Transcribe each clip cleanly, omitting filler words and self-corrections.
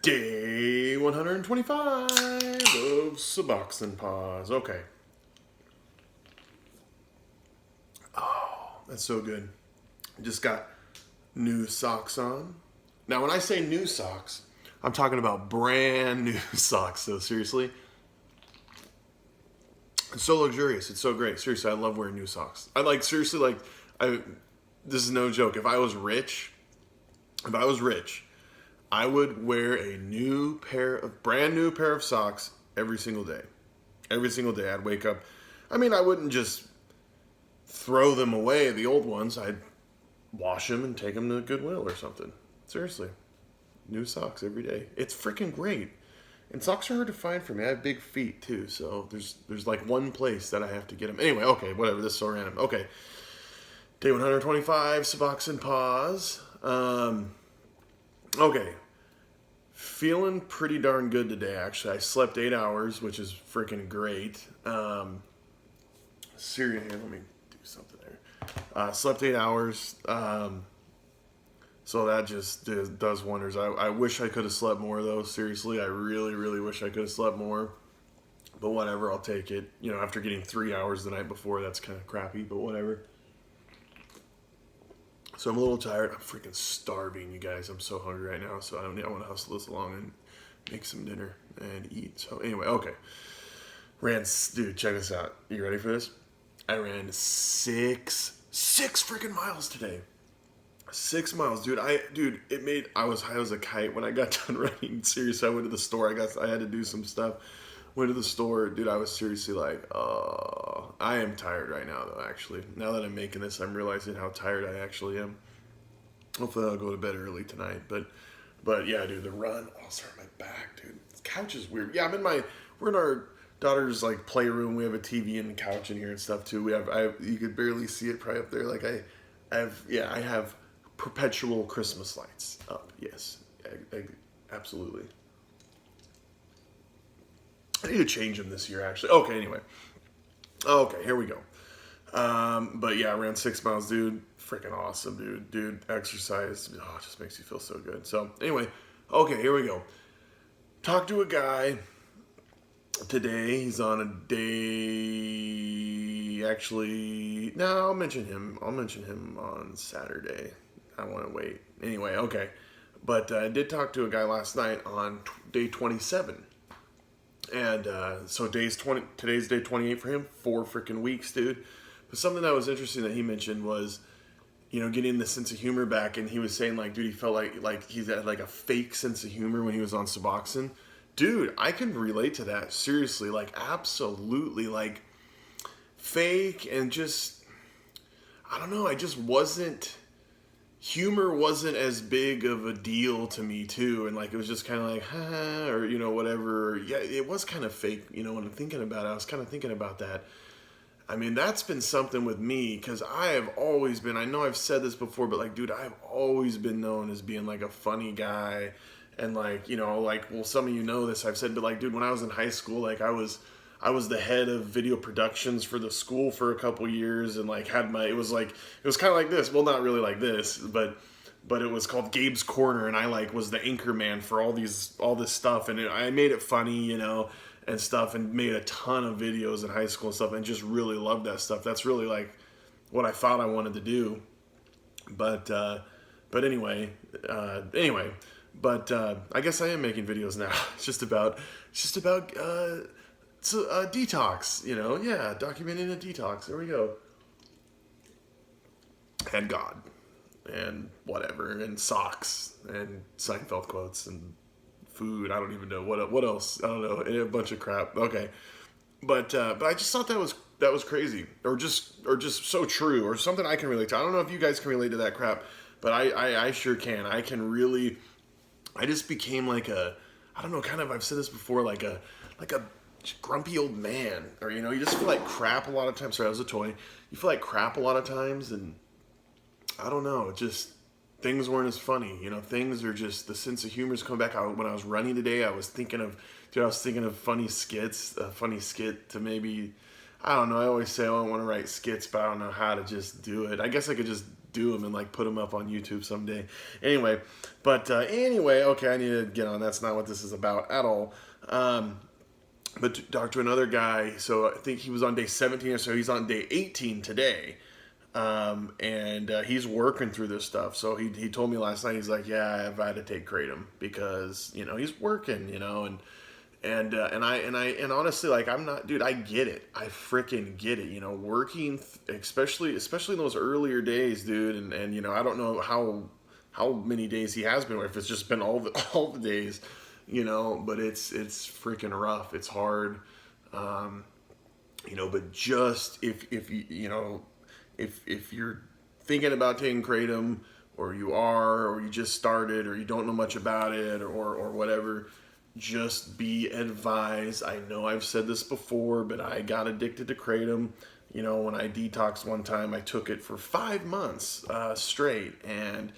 Day 125 of Suboxone PAWS. Okay. Oh, that's so good. Just got new socks on. Now, when I say new socks, I'm talking about brand new socks. So seriously, it's so luxurious. It's so great. Seriously, I love wearing new socks. This is no joke. If I was rich, I would wear a brand new pair of socks every single day. Every single day I'd wake up. I mean, I wouldn't just throw them away, the old ones. I'd wash them and take them to Goodwill or something. Seriously. New socks every day. It's freaking great. And socks are hard to find for me. I have big feet too, so there's like one place that I have to get them. Anyway, okay, whatever. This is so random. Okay. Day 125, Suboxone PAWS. Okay. Feeling pretty darn good today, actually. I slept 8 hours, which is freaking great. Seriously, let me do something there. Slept 8 hours. So that just does wonders. I wish I could have slept more, though. Seriously, I really, really wish I could have slept more. But whatever, I'll take it. You know, after getting 3 hours the night before, that's kind of crappy, but whatever. So I'm a little tired. I'm freaking starving, you guys. I'm so hungry right now. So I want to hustle this along and make some dinner and eat. So anyway, okay. Dude, check this out. You ready for this? I ran six freaking miles today. 6 miles, dude. I was a kite when I got done running. Seriously, I went to the store. I had to do some stuff. Went to the store, dude. I was seriously like, oh, I am tired right now, though. Actually, now that I'm making this, I'm realizing how tired I actually am. Hopefully, I'll go to bed early tonight. But yeah, dude, the run. Oh, sorry, my back, dude. This couch is weird. Yeah, we're in our daughter's like playroom. We have a TV and a couch in here and stuff too. You could barely see it probably up there. Like I have perpetual Christmas lights up. Yes, absolutely. I need to change them this year, actually. Okay, anyway. Okay, here we go. But yeah, I ran 6 miles, dude. Freaking awesome, dude. Dude, exercise. Oh, it just makes you feel so good. So anyway, okay, here we go. Talked to a guy today. He's on a day. Actually, no, I'll mention him. I'll mention him on Saturday. I want to wait. Anyway, okay. But I did talk to a guy last night on day 27. And so today's day 28 for him. 4 freaking weeks, dude. But something that was interesting that he mentioned was, you know, getting the sense of humor back. And he was saying, like, dude, he felt like he had like a fake sense of humor when he was on Suboxone. Dude, I can relate to that. Seriously, like, absolutely, like, fake and just, I don't know, humor wasn't as big of a deal to me too, and like it was just kind of like or you know, whatever. Yeah, it was kind of fake, you know. When I'm thinking about it, I was kind of thinking about that. I mean, that's been something with me because I have always been, I know I've said this before, but like, dude, I've always been known as being like a funny guy. And like, you know, like, well, some of you know this, I've said, but like, dude, when I was in high school, like I was the head of video productions for the school for a couple years, and like it was kind of like this. Well, not really like this, but it was called Gabe's Corner, and I like was the anchor man for all this stuff, and I made it funny, you know, and stuff, and made a ton of videos in high school and stuff, and just really loved that stuff. That's really like what I thought I wanted to do. But anyway, I guess I am making videos now. It's just about detox, you know, yeah, documenting a detox. There we go. And God, and whatever, and socks, and Seinfeld quotes, and food. I don't even know what else. I don't know, and a bunch of crap. Okay, but I just thought that was crazy, or just so true, or something I can relate to. I don't know if you guys can relate to that crap, but I sure can. I can really. I just became like I don't know, kind of. I've said this before, like a grumpy old man, or you know, you just feel like crap a lot of times. Sorry, I was a toy. You feel like crap a lot of times, and I don't know, just things weren't as funny. You know, things are just, the sense of humor's coming back. When I was running today, I was thinking of funny skits, a funny skit to maybe, I don't know. I always say I don't want to write skits, but I don't know how to just do it. I guess I could just do them and like put them up on YouTube someday. Anyway, anyway, okay, I need to get on. That's not what this is about at all. But to talk to another guy, so I think he was on day 17 or so. He's on day 18 today. And he's working through this stuff. So he told me last night, he's like, yeah, I've had to take Kratom because, you know, he's working, you know, and honestly, like, I'm not, dude, I get it. I freaking get it, you know, working, especially in those earlier days, dude. And, you know, I don't know how many days he has been, or if it's just been all the days, you know, but it's freaking rough. It's hard. You know, but just if you, you know, if you're thinking about taking Kratom, or you just started, or you don't know much about it, or whatever, just be advised. I know I've said this before, but I got addicted to Kratom. You know, when I detoxed one time, I took it for 5 months straight, and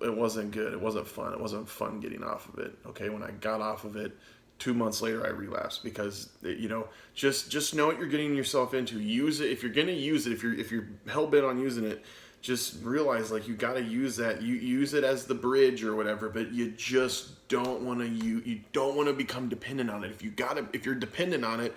it wasn't good. It wasn't fun. It wasn't fun getting off of it. Okay, when I got off of it, 2 months later, I relapsed because, you know, just know what you're getting yourself into. Use it if you're gonna use it. If you're hell bent on using it, just realize, like, you got to use that. You use it as the bridge or whatever, but you just don't want to. You don't want to become dependent on it. If you're dependent on it,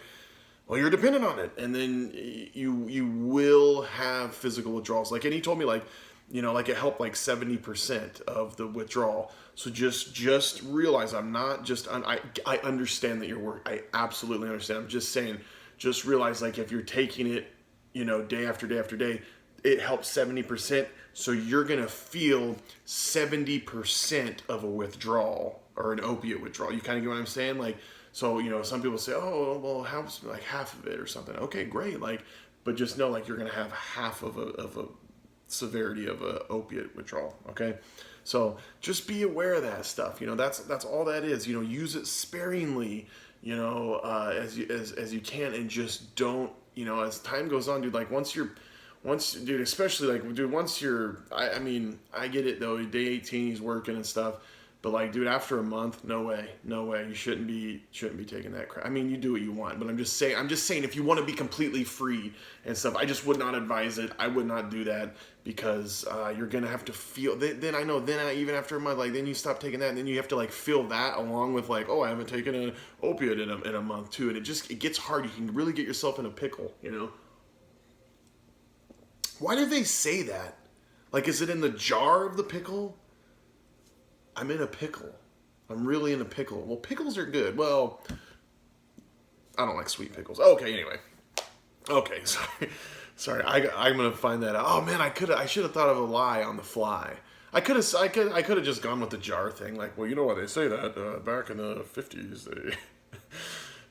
well, you're dependent on it, and then you will have physical withdrawals. Like, and he told me, like, you know, like, it helped like 70% of the withdrawal. So just realize, I'm not just, I understand that you're working. I absolutely understand. I'm just saying, just realize, like, if you're taking it, you know, day after day after day, it helps 70%. So you're going to feel 70% of a withdrawal, or an opiate withdrawal. You kind of get what I'm saying? Like, so, you know, some people say, oh, well, how's like half of it or something? Okay, great. Like, but just know, like, you're going to have half of a severity of a opiate withdrawal. Okay. So just be aware of that stuff. You know, that's all that is. You know, use it sparingly, you know, as you can, and just don't, you know, as time goes on, dude, like, dude, especially, like, dude, once you're, I mean, I get it though, day 18, he's working and stuff, but, like, dude, after a month, no way, you shouldn't be taking that crap. I mean, you do what you want, but I'm just saying, if you want to be completely free and stuff, I just would not advise it. I would not do that, because you're gonna have to feel. Then even after a month, like, then you stop taking that, and then you have to, like, feel that along with, like, oh, I haven't taken an opiate in a month too, and it gets hard. You can really get yourself in a pickle, you know. Why do they say that? Like, is it in the jar of the pickle? I'm in a pickle. I'm really in a pickle. Well, pickles are good. Well, I don't like sweet pickles. Okay, anyway. Okay, sorry. I'm gonna find that out. Oh man, I should have thought of a lie on the fly. I could have just gone with the jar thing. Like, well, you know why they say that? Back in the 50s, they.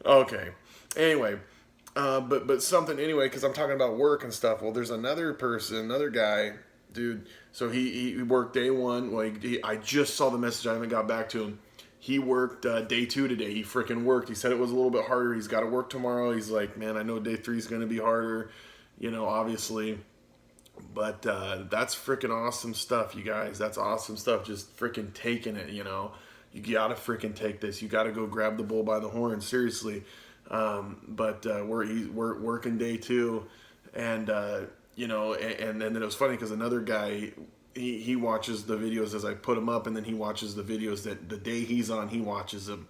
Okay. Anyway. But something, anyway, because I'm talking about work and stuff. Well, there's another guy, dude. So he worked day 1. Well, I just saw the message. I haven't got back to him. He worked day 2 today. He freaking worked. He said it was a little bit harder. He's got to work tomorrow. He's like, man, I know day 3 is going to be harder, you know, obviously. But that's freaking awesome stuff, you guys. That's awesome stuff. Just freaking taking it, you know. You got to freaking take this. You got to go grab the bull by the horn, seriously. We're working day 2, and you know, and then it was funny because another guy, he watches the videos as I put them up, and then he watches the videos that the day he's on, he watches them,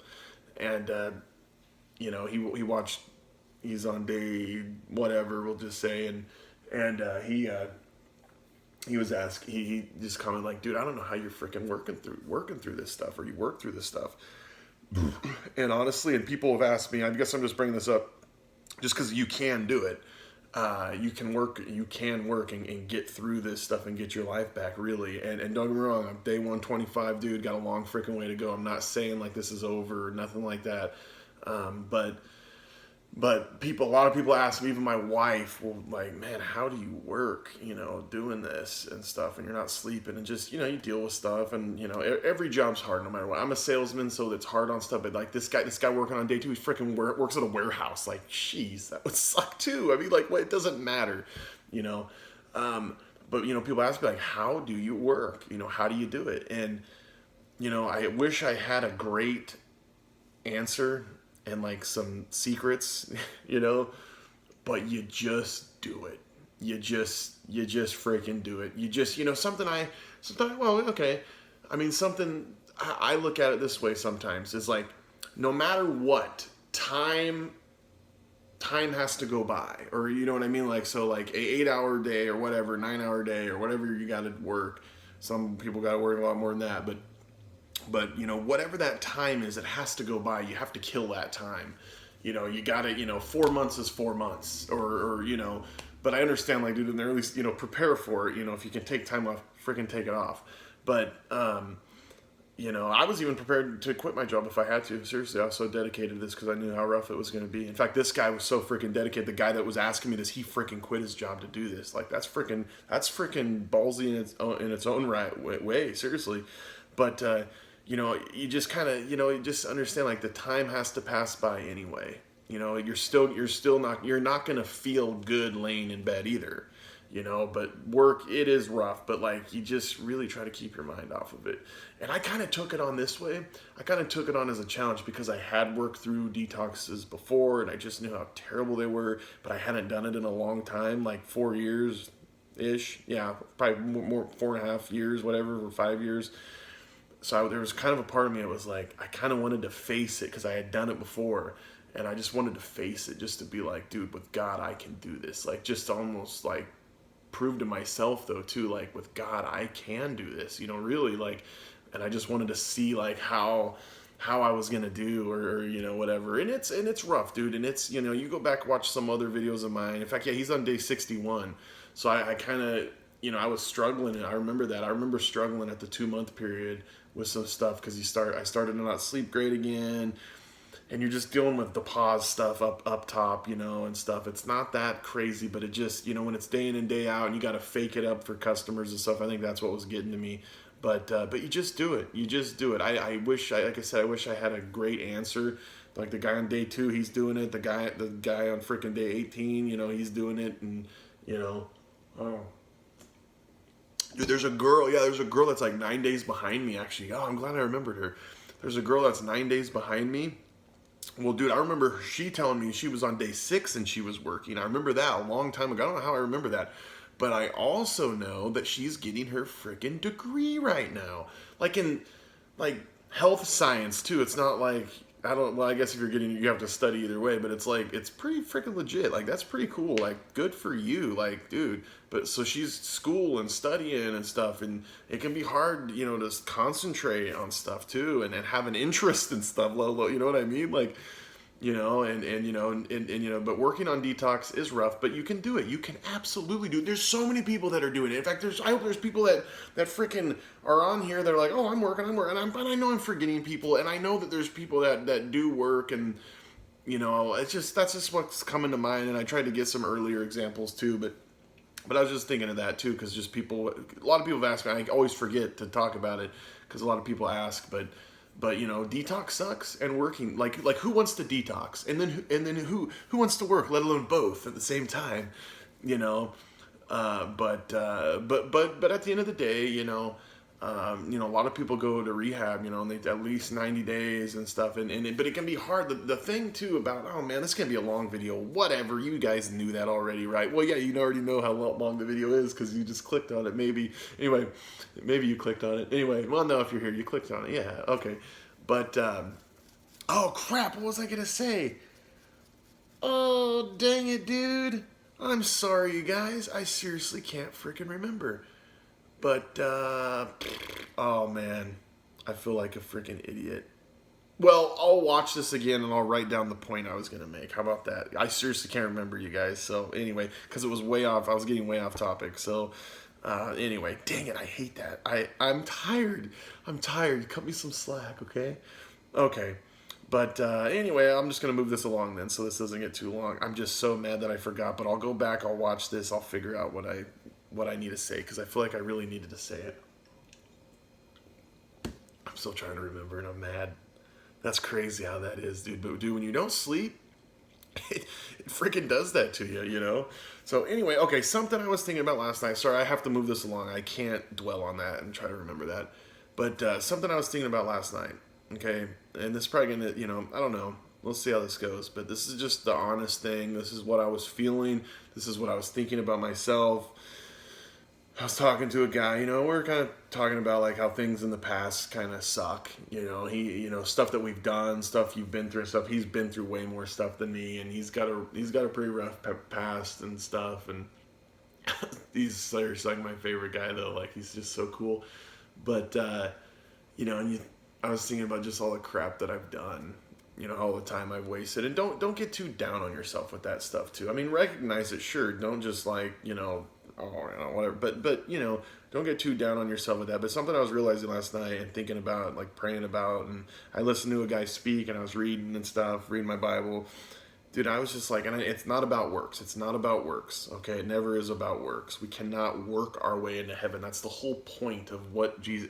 and you know, he's on day whatever, we'll just say, and he was asking, he just commented like, dude, I don't know how you're freaking working through this stuff, or you work through this stuff. And honestly, and people have asked me, I guess I'm just bringing this up just because you can do it. You can work and get through this stuff and get your life back, really. And don't get me wrong, I'm day 125, dude, got a long freaking way to go. I'm not saying like this is over or nothing like that. But a lot of people ask me, even my wife, well, like, man, how do you work, you know, doing this and stuff, and you're not sleeping, and just, you know, you deal with stuff, and, you know, every job's hard no matter what. I'm a salesman, so it's hard on stuff, but, like, this guy working on day 2, he freaking works at a warehouse. Like, jeez, that would suck too. I mean, like, well, it doesn't matter, you know. But, you know, people ask me, like, how do you work? You know, how do you do it? And, you know, I wish I had a great answer and like some secrets, you know, but you just do it. you just freaking do it. You just, sometimes, well, okay. I mean, I look at it this way sometimes. Is like, no matter what, time has to go by, or you know what I mean? Like, so like a 8 hour day or whatever, 9 hour day or whatever you got to work. Some people got to work a lot more than that, but whatever that time is, it has to go by. You have to kill that time. You got to, 4 months is 4 months, or but I understand, like, dude, in the early, prepare for it. If you can take time off, freaking take it off. But, I was even prepared to quit my job if I had to. Seriously, I was so dedicated to this because I knew how rough it was going to be. In fact, this guy was so freaking dedicated. The guy that was asking me this, he freaking quit his job to do this. Like, that's freaking ballsy in its own right way. Seriously, but you just kind of you just understand, like, the time has to pass by anyway. You're not going to feel good laying in bed either. But work, it is rough, but like, you just really try to keep your mind off of it. And I kind of took it on this way. I kind of took it on as a challenge because I had worked through detoxes before and I just knew how terrible they were, but I hadn't done it in a long time, like 4 years ish. Yeah, probably more 4.5 years, whatever, or 5 years. So there was kind of a part of me that was like, I kind of wanted to face it because I had done it before. And I just wanted to face it, just to be like, dude, with God, I can do this. Like, just almost like, prove to myself though too, like, with God I can do this, really, like. And I just wanted to see, like, how I was gonna do, or whatever. And it's rough, dude. And it's, you go back, watch some other videos of mine. In fact, yeah, he's on day 61. So I kind of, I was struggling, and I remember that. I remember struggling at the 2 month period with some stuff because I started to not sleep great again. And you're just dealing with the pause stuff up top, and stuff. It's not that crazy, but it just, when it's day in and day out and you got to fake it up for customers and stuff, I think that's what was getting to me. But you just do it. You just do it. I wish, like I said, I wish I had a great answer. Like the guy on day 2, he's doing it. The guy on freaking day 18, he's doing it. And, oh. Dude, there's a girl that's like 9 days behind me, actually. Oh, I'm glad I remembered her. There's a girl that's 9 days behind me. Well, dude, I remember she telling me she was on day 6 and she was working. I remember that a long time ago. I don't know how I remember that. But I also know that she's getting her freaking degree right now. Like, in, like, health science, too. It's not like, I guess if you have to study either way, but it's like, it's pretty freaking legit. Like, that's pretty cool. Like, good for you. Like, dude. But so she's school and studying and stuff, and it can be hard, to concentrate on stuff too, and have an interest in stuff, you know what I mean? Like, but working on detox is rough, but you can do it. You can absolutely do it. There's so many people that are doing it. In fact, I hope there's people that freaking are on here. They're like, oh, I'm working, but I know I'm forgetting people, and I know that there's people that do work, and that's just what's coming to mind. And I tried to get some earlier examples too, but I was just thinking of that too, because just a lot of people have asked me. I always forget to talk about it because a lot of people ask, but detox sucks, and working, like who wants to detox, and then who wants to work, let alone both at the same time, but at the end of the day, a lot of people go to rehab, and they at least 90 days and stuff, but it can be hard. The thing too about, oh man, this can be a long video, whatever, you guys knew that already, right? Well, yeah, you already know how long the video is because you just clicked on it, maybe you clicked on it, anyway, well, no, if you're here, you clicked on it, yeah, okay, but, oh crap, what was I gonna say? Oh, dang it, dude, I'm sorry, you guys, I seriously can't freaking remember. But, oh man, I feel like a freaking idiot. Well, I'll watch this again and I'll write down the point I was going to make. How about that? I seriously can't remember, you guys. So anyway, because it was way off, I was getting way off topic. So anyway, dang it, I hate that. I'm tired. Cut me some slack, okay? Okay. But anyway, I'm just going to move this along then so this doesn't get too long. I'm just so mad that I forgot, but I'll go back, I'll watch this, I'll figure out what I need to say, because I feel like I really needed to say it. I'm still trying to remember, and I'm mad. That's crazy how that is, dude. But dude, when you don't sleep, it freaking does that to you, So anyway, okay, something I was thinking about last night. Sorry, I have to move this along. I can't dwell on that and try to remember that. But something I was thinking about last night, okay? And this is probably going to, I don't know. we'll see how this goes. But this is just the honest thing. This is what I was feeling. This is what I was thinking about myself. I was talking to a guy, we were kind of talking about like how things in the past kind of suck. Stuff that we've done, stuff you've been through, stuff he's been through way more stuff than me, and he's got a pretty rough past and stuff. And he's seriously like my favorite guy though. Like he's just so cool. But I was thinking about just all the crap that I've done. All the time I've wasted, and don't get too down on yourself with that stuff too. I mean, recognize it, sure. Don't just like whatever. But don't get too down on yourself with that. But something I was realizing last night and thinking about, like praying about, and I listened to a guy speak, and I was reading and stuff, reading my Bible. Dude, I was just like, and it's not about works. It's not about works, okay? It never is about works. We cannot work our way into heaven. That's the whole point of what Jesus,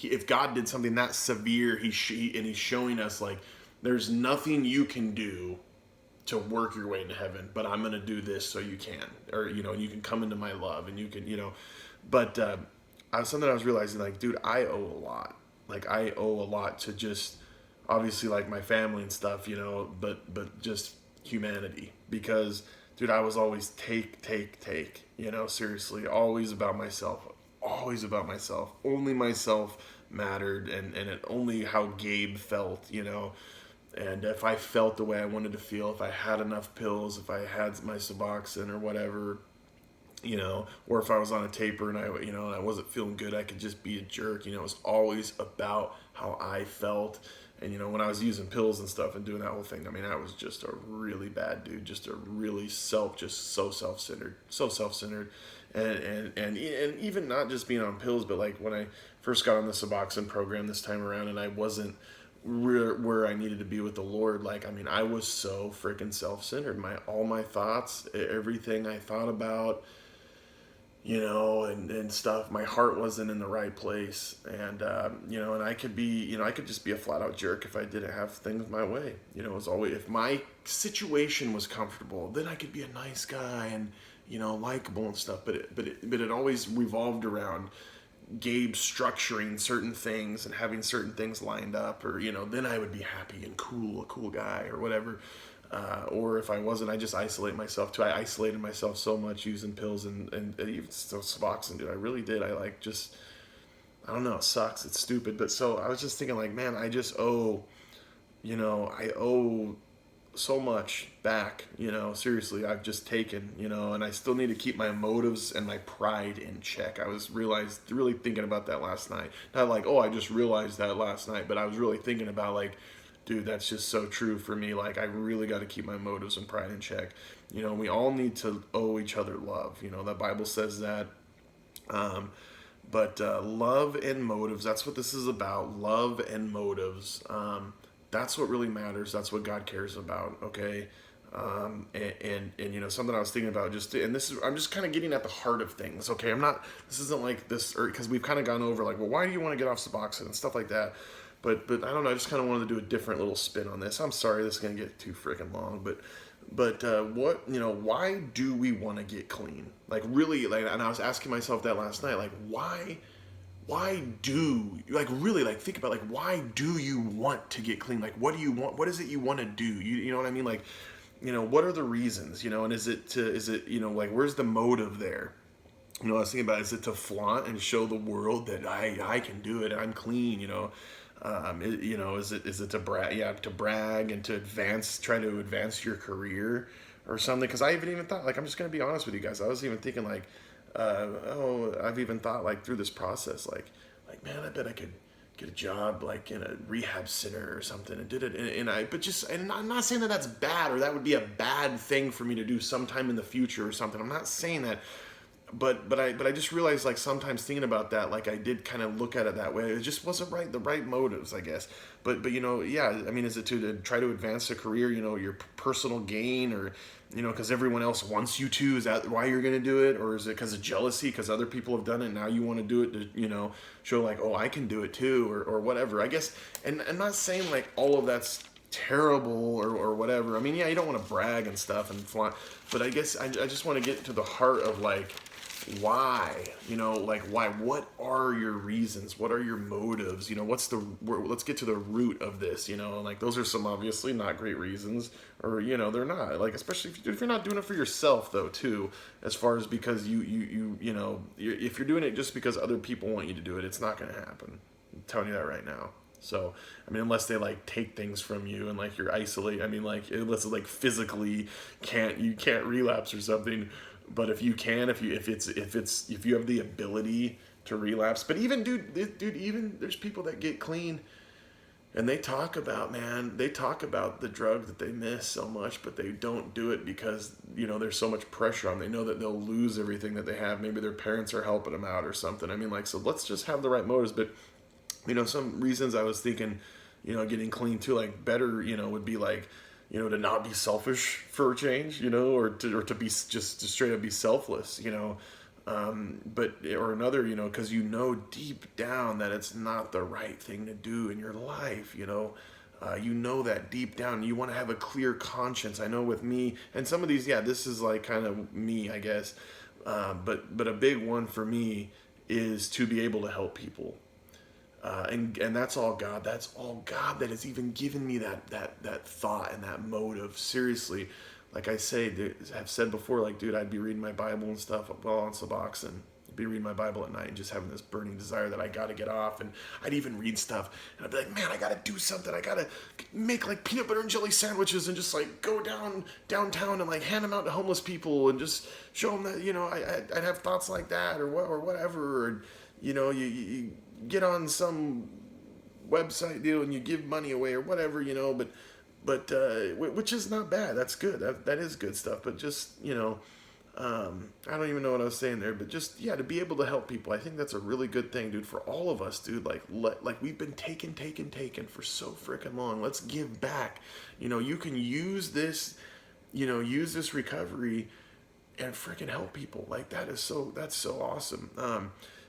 if God did something that severe, and he's showing us, like, there's nothing you can do to work your way into heaven, but I'm going to do this so you can, or, you can come into my love, and you can, but something I was realizing, like, dude, I owe a lot. Like, I owe a lot to just, obviously, like, my family and stuff, but just humanity, because, dude, I was always take, seriously, always about myself, only myself mattered, and it only how Gabe felt, and if I felt the way I wanted to feel, if I had enough pills, if I had my Suboxone or whatever, or if I was on a taper and I wasn't feeling good, I could just be a jerk. It was always about how I felt. And, when I was using pills and stuff and doing that whole thing, I was just a really bad dude, just a really so self-centered. And even not just being on pills, but like when I first got on the Suboxone program this time around, and I wasn't where I needed to be with the Lord, like, I was so freaking self-centered. All my thoughts, everything I thought about, and stuff, my heart wasn't in the right place. And, and I could be, I could just be a flat out jerk if I didn't have things my way. It was always, if my situation was comfortable, then I could be a nice guy and, likable and stuff. But it always revolved around Gabe structuring certain things and having certain things lined up, or, then I would be happy and cool, a cool guy or whatever. Or if I wasn't, I just isolate myself too. I isolated myself so much using pills and even still Suboxone, dude. I really did. I don't know, it sucks. It's stupid. But so I was just thinking, like, man, I just owe, I owe so much back, seriously, I've just taken, and I still need to keep my motives and my pride in check. I was really thinking about that last night. Not like, oh, I just realized that last night, but I was really thinking about, like, dude, that's just so true for me. Like, I really got to keep my motives and pride in check. We all need to owe each other love. The Bible says that. But love and motives, that's what this is about. Love and motives. That's what really matters. That's what God cares about. Okay. And something I was thinking about I'm just kind of getting at the heart of things. Okay. This isn't like this, because we've kind of gone over like, well, why do you want to get off Suboxone and stuff like that? But I don't know. I just kind of wanted to do a different little spin on this. I'm sorry, this is gonna get too freaking long. But what, why do we want to get clean? Like, really, like, and I was asking myself that last night. Like, why do, like, really, like, think about, like, why do you want to get clean? Like, what do you want? What is it you want to do? You know what I mean? Like, what are the reasons? And is it like, where's the motive there? I was thinking about, is it to flaunt and show the world that I can do it? I'm clean. Is it to brag? Yeah, to brag and to try to advance your career or something? Because I even thought, like, I'm just gonna be honest with you guys. I was even thinking, like, I've even thought, like, through this process, like, man, I bet I could get a job, like, in a rehab center or something, and did it. And I'm not saying that that's bad, or that would be a bad thing for me to do sometime in the future or something. I'm not saying that. But I just realized, like, sometimes thinking about that, like, I did kind of look at it that way. It just wasn't the right motives, I guess. But yeah, is it to try to advance a career, your personal gain, or, because everyone else wants you to? Is that why you're going to do it? Or is it because of jealousy, because other people have done it, and now you want to do it to, show, like, oh, I can do it too, or whatever, I guess. And I'm not saying, like, all of that's terrible or whatever. Yeah, you don't want to brag and stuff and flaunt, but I guess I just want to get to the heart of, like, why, like why, what are your reasons, what are your motives, let's get to the root of this, and like those are some obviously not great reasons, or they're not, like, especially if you're not doing it for yourself though too, as far as because if you're doing it just because other people want you to do it, it's not going to happen. I'm telling you that right now. So, I mean, unless they like take things from you and like you're isolated, I mean, like unless like physically you can't relapse or something. But if you can, if you have the ability to relapse, but even even there's people that get clean and they talk about, man, they talk about the drug that they miss so much, but they don't do it because, there's so much pressure on them. They know that they'll lose everything that they have. Maybe their parents are helping them out or something. I mean, like, so let's just have the right motives. But some reasons I was thinking, getting clean too, like better, would be like, to not be selfish for a change, or to be just to straight up be selfless, but, or another, because deep down that it's not the right thing to do in your life, that deep down you want to have a clear conscience. I know with me and some of these, this is like kind of me, I guess, but a big one for me is to be able to help people. And that's all God. That's all God that has even given me that thought and that motive. Seriously, like I have said before, like, dude, I'd be reading my Bible and stuff while on Suboxone. I'd be reading my Bible at night and just having this burning desire that I got to get off. And I'd even read stuff and I'd be like, man, I got to do something. I got to make like peanut butter and jelly sandwiches and just like go downtown and like hand them out to homeless people and just show them that, I'd have thoughts like that or whatever. And, you get on some website deal and you give money away or whatever, but which is not bad. That's good. That is good stuff. But just, I don't even know what I was saying there, but just, to be able to help people. I think that's a really good thing, dude, for all of us, dude. Like we've been taken for so freaking long. Let's give back. You can use this, use this recovery and freaking help people. Like that's so awesome.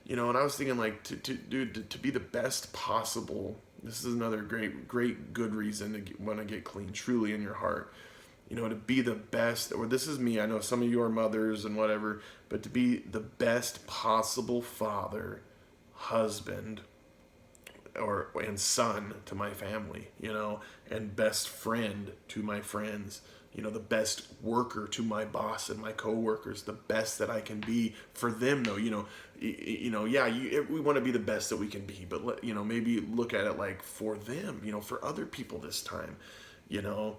And I was thinking like to be the best possible. This is another great good reason to want to get clean, truly in your heart. To be the best, or this is me. I know some of you are mothers and whatever, but to be the best possible father, husband, and son to my family, and best friend to my friends. The best worker to my boss and my coworkers, the best that I can be for them though, we want to be the best that we can be, but maybe look at it like for them, for other people this time, to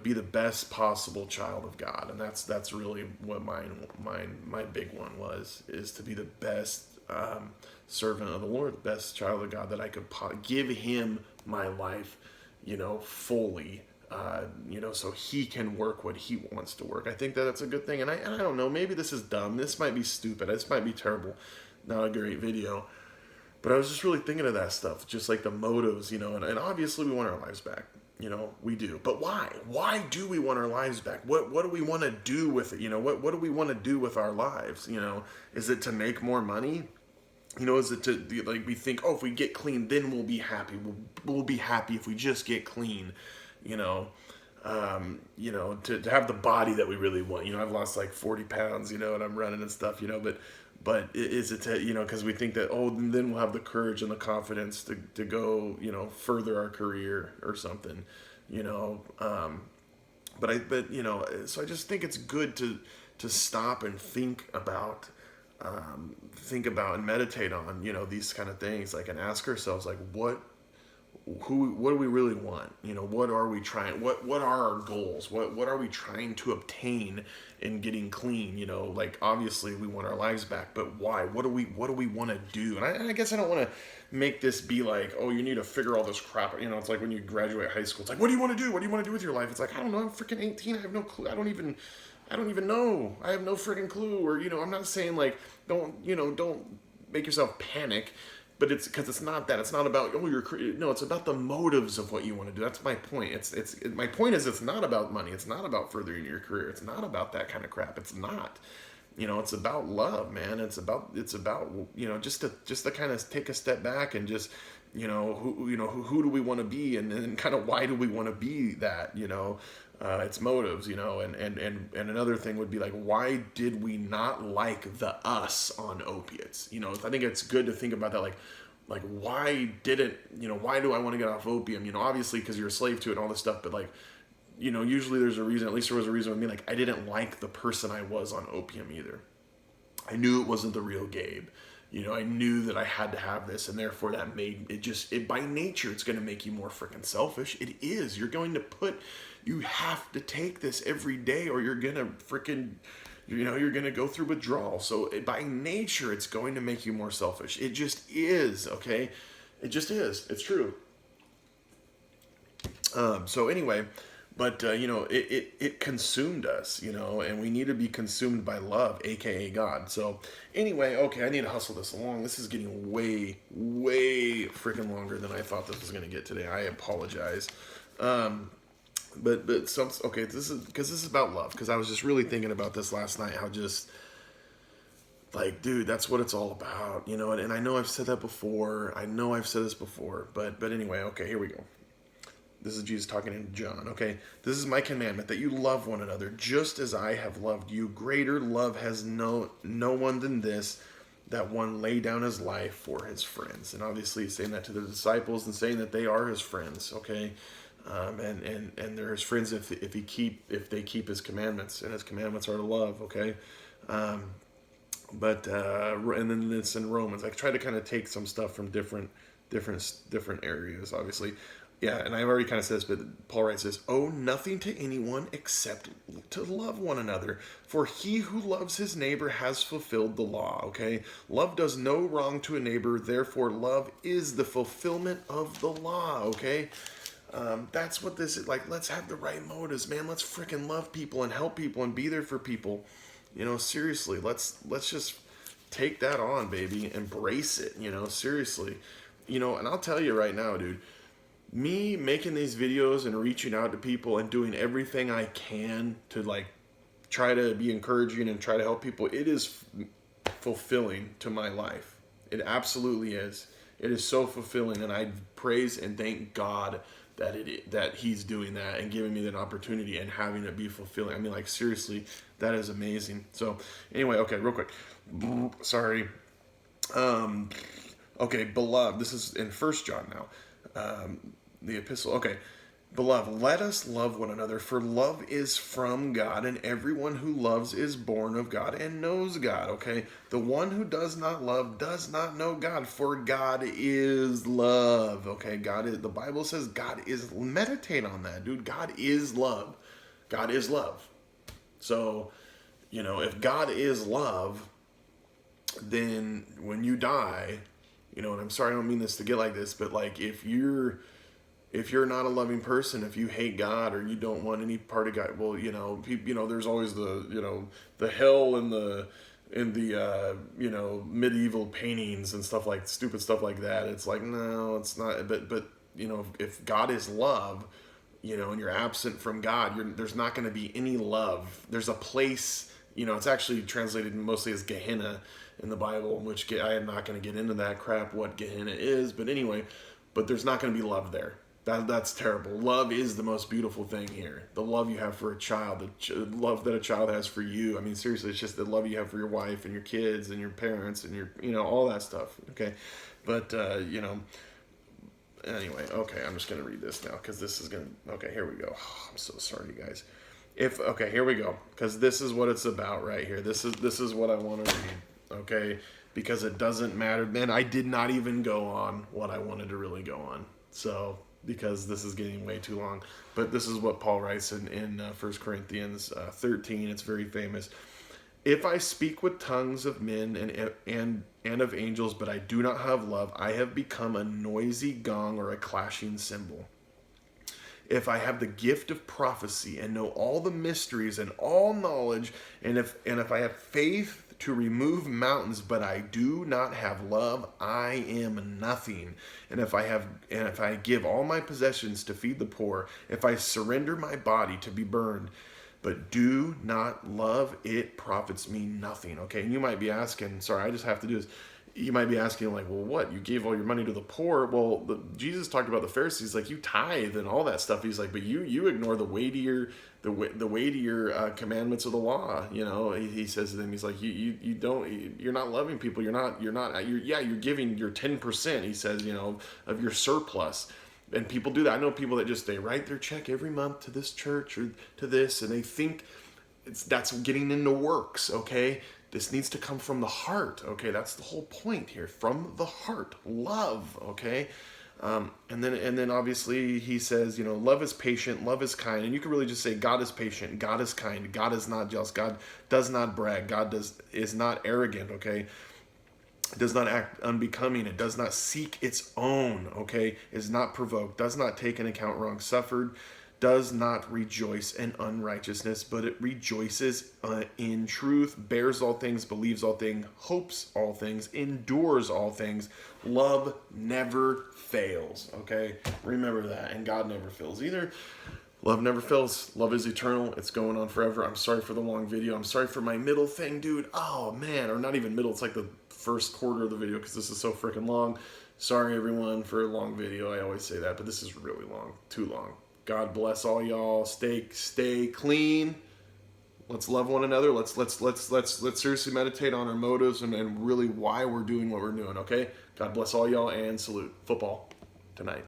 be the best possible child of God. And that's really what my big one is to be the best servant of the Lord, the best child of God that I could give him my life, fully. So he can work what he wants to work. I think that's a good thing. And I don't know, maybe this is dumb. This might be stupid. This might be terrible. Not a great video. But I was just really thinking of that stuff. Just like the motives, and obviously we want our lives back. We do. But why? Why do we want our lives back? What do we want to do with it? What do we want to do with our lives? Is it to make more money? Is it to, like, we think, if we get clean, then we'll be happy. We'll be happy if we just get clean. To have the body that we really want. I've lost like 40 pounds, and I'm running and stuff, but is it to, because we think that, then we'll have the courage and the confidence to go, further our career or something, so I just think it's good to stop and think about and meditate on, these kind of things, like, and ask ourselves, like, what do we really want? What are we trying? What are our goals? What are we trying to obtain in getting clean? Like, obviously we want our lives back, but why? What do we want to do? And I guess I don't want to make this be like, you need to figure all this crap. It's like when you graduate high school. It's like, what do you want to do? What do you want to do with your life? It's like, I don't know. I'm freaking 18. I have no clue. I don't even know. I have no freaking clue. Or, I'm not saying like, don't make yourself panic. But it's because it's not that. It's not about, no, it's about the motives of what you want to do. That's my point. My point is, it's not about money. It's not about furthering your career. It's not about that kind of crap. It's not. It's about love, man. It's about just to kind of take a step back and just who do we want to be, and kind of why do we want to be that, it's motives, and another thing would be like, why did we not like the us on opiates? I think it's good to think about that, like why didn't, why do I want to get off opium? Obviously because you're a slave to it and all this stuff, but like, usually there's a reason. At least there was a reason with me. Like, I didn't like the person I was on opium either. I knew it wasn't the real Gabe. I knew that I had to have this, and therefore that made it by nature, it's going to make you more freaking selfish. It is. You have to take this every day, or you're going to freaking, you're going to go through withdrawal. So by nature, it's going to make you more selfish. It just is, okay? It just is. It's true. So anyway, but it consumed us, and we need to be consumed by love, aka God. So anyway, okay, I need to hustle this along. This is getting way freaking longer than I thought this was going to get today. I apologize. But some, okay, this is about love, because I was just really thinking about this last night, how just like, dude, that's what it's all about, and I know I've said that before. I know I've said this before, but anyway, okay, here we go. This is Jesus talking in John, okay? This is my commandment, that you love one another, just as I have loved you. Greater love has no one than this, that one lay down his life for his friends. And obviously he's saying that to the disciples and saying that they are his friends, okay? And they're his friends if they keep his commandments, and his commandments are to love, okay? And then it's in Romans. I try to kind of take some stuff from different areas, obviously. Yeah, and I've already kind of said this, but Paul writes this: owe nothing to anyone except to love one another. For he who loves his neighbor has fulfilled the law, okay? Love does no wrong to a neighbor, therefore love is the fulfillment of the law, okay? That's what this is. Like, let's have the right motives, man. Let's freaking love people and help people and be there for people. Seriously, let's just take that on, baby. Embrace it, seriously. And I'll tell you right now, dude, me making these videos and reaching out to people and doing everything I can to like try to be encouraging and try to help people, it is fulfilling to my life. It absolutely is. It is so fulfilling, and I praise and thank God that he's doing that and giving me that opportunity and having it be fulfilling. I mean, like, seriously, that is amazing. So anyway, okay, real quick. Sorry. Okay, beloved, this is in 1 John now. The epistle. Okay. Beloved, let us love one another, for love is from God, and everyone who loves is born of God and knows God, okay? The one who does not love does not know God, for God is love, okay? The Bible says God is, meditate on that, dude. God is love. God is love. So, if God is love, then when you die, and I'm sorry, I don't mean this to get like this, but like, if you're not a loving person, if you hate God or you don't want any part of God, well, there's always the hell and the medieval paintings and stuff, like stupid stuff like that. It's like, no, it's not. But if God is love, and you're absent from God, there's not going to be any love. There's a place, it's actually translated mostly as Gehenna in the Bible, which I am not going to get into that crap, what Gehenna is, but anyway, but there's not going to be love there. That's terrible. Love is the most beautiful thing here. The love you have for a child, the love that a child has for you. I mean, seriously, it's just the love you have for your wife and your kids and your parents and your, all that stuff. Okay. But, anyway, okay, I'm just going to read this now because this is going to, okay, here we go. Oh, I'm so sorry, guys. Okay, here we go. Because this is what it's about right here. This is what I want to read. Okay. Because it doesn't matter. Man, I did not even go on what I wanted to really go on. So, because this is getting way too long. But this is what Paul writes in 1 Corinthians 13. It's very famous. If I speak with tongues of men and of angels, but I do not have love, I have become a noisy gong or a clashing cymbal. If I have the gift of prophecy and know all the mysteries and all knowledge, and if I have faith to remove mountains, but I do not have love, I am nothing. And if I give all my possessions to feed the poor, if I surrender my body to be burned, but do not love, it profits me nothing. Okay, and you might be asking, sorry, I just have to do this. you might be asking, like, well, what? You gave all your money to the poor. Well, Jesus talked about the Pharisees, like, you tithe and all that stuff. He's like, but you ignore the weightier commandments of the law. You know, he says to them, he's like, you don't, you're not loving people. You're giving your 10%. He says, you know, of your surplus. And people do that. I know people that just, they write their check every month to this church or to this, and they think that's getting into works. Okay. This needs to come from the heart, okay? That's the whole point here, from the heart, love, okay? And then obviously he says, you know, love is patient, love is kind, and you can really just say God is patient, God is kind, God is not jealous, God does not brag, God is not arrogant, okay? It does not act unbecoming, it does not seek its own, okay? Is not provoked, does not take into account wrong suffered, does not rejoice in unrighteousness, but it rejoices in truth, bears all things, believes all things, hopes all things, endures all things. Love never fails, okay? Remember that, and God never fails either. Love never fails. Love is eternal. It's going on forever. I'm sorry for the long video. I'm sorry for my middle thing, dude. Oh, man. Or not even middle. It's like the first quarter of the video because this is so freaking long. Sorry, everyone, for a long video. I always say that, but this is really long. Too long. God bless all y'all. Stay clean. Let's love one another. Let's seriously meditate on our motives and really why we're doing what we're doing, okay? God bless all y'all and salute. Football tonight.